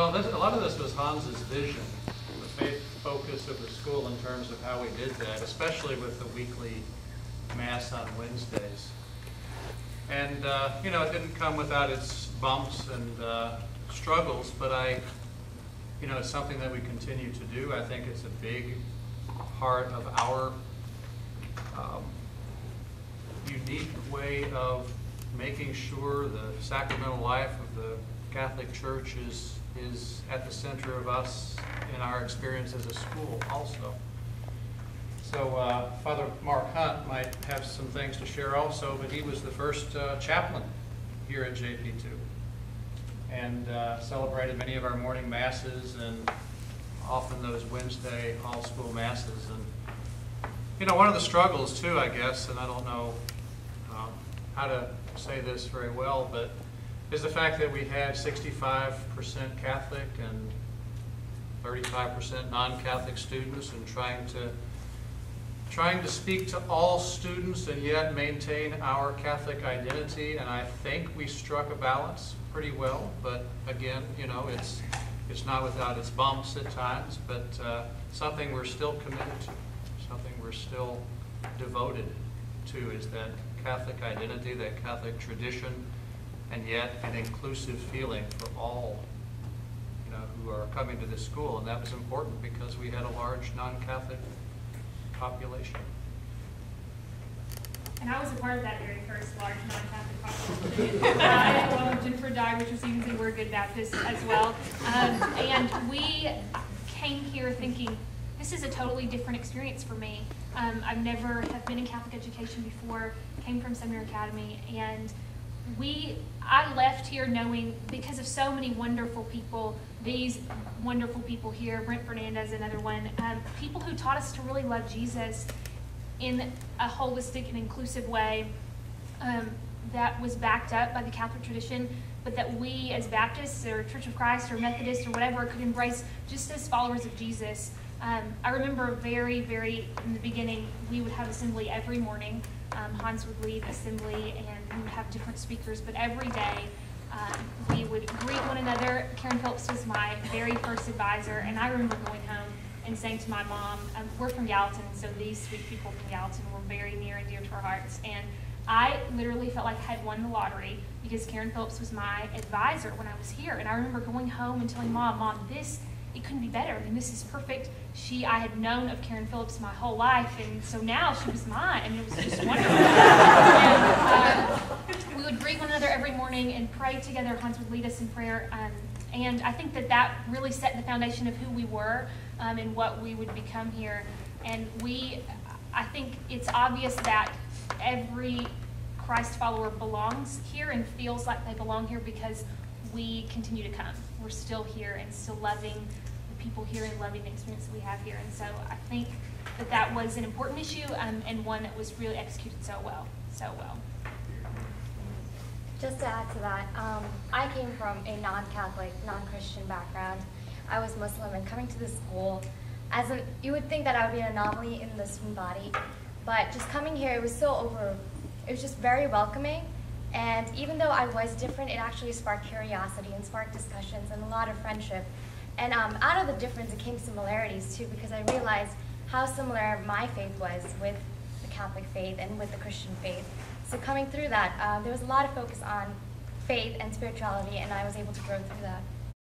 Well, a lot of this was Hans's vision, the faith focus of the school in terms of how we did that, especially with the weekly Mass on Wednesdays. And, you know, it didn't come without its bumps and struggles, but you know, it's something that we continue to do. I think it's a big part of our unique way of making sure the sacramental life of the Catholic Church is at the center of us in our experience as a school also. So Father Mark Hunt might have some things to share also, but he was the first chaplain here at JPII and celebrated many of our morning masses and often those Wednesday all-school masses. And you know, one of the struggles too, I guess, and I don't know how to say this very well, but is the fact that we had 65% Catholic and 35% non-Catholic students, and trying to speak to all students and yet maintain our Catholic identity. And I think we struck a balance pretty well, but again, you know, it's not without its bumps at times, but something we're still committed to, something we're still devoted to, is that Catholic identity, that Catholic tradition, and yet an inclusive feeling for all, you know, who are coming to this school. And that was important because we had a large non-Catholic population. And I was a part of that very first large non-Catholic population at Wilmington for Dye, which was even we're good Baptists as well. And we came here thinking, this is a totally different experience for me. I've never have been in Catholic education before, came from Seminary Academy, and I left here knowing, because of so many wonderful people, these wonderful people here, Brent Fernandez, another one, people who taught us to really love Jesus in a holistic and inclusive way that was backed up by the Catholic tradition, but that we as Baptists or Church of Christ or Methodists or whatever could embrace just as followers of Jesus. I remember very, very in the beginning, we would have assembly every morning. Hans would lead assembly and we would have different speakers, but every day we would greet one another. Karen Phillips was my very first advisor, and I remember going home and saying to my mom, we're from Gallatin, so these sweet people from Gallatin were very near and dear to our hearts. And I literally felt like I had won the lottery because Karen Phillips was my advisor when I was here. And I remember going home and telling Mom, it couldn't be better. I mean, this is perfect. I had known of Karen Phillips my whole life, and so now she was mine, and it was just wonderful. And, we would greet one another every morning and pray together. Hans would lead us in prayer, and I think that really set the foundation of who we were and what we would become here. And I think it's obvious that every Christ follower belongs here and feels like they belong here because we continue to come. We're still here and still loving the people here and loving the experience that we have here. And so I think that was an important issue and one that was really executed so well. Just to add to that, I came from a non-Catholic, non-Christian background. I was Muslim, and coming to this school, you would think that I would be an anomaly in the student body, but just coming here, it was just very welcoming. And even though I was different, it actually sparked curiosity and sparked discussions and a lot of friendship. And out of the difference, it came similarities too, because I realized how similar my faith was with the Catholic faith and with the Christian faith. So coming through that, there was a lot of focus on faith and spirituality, and I was able to grow through that.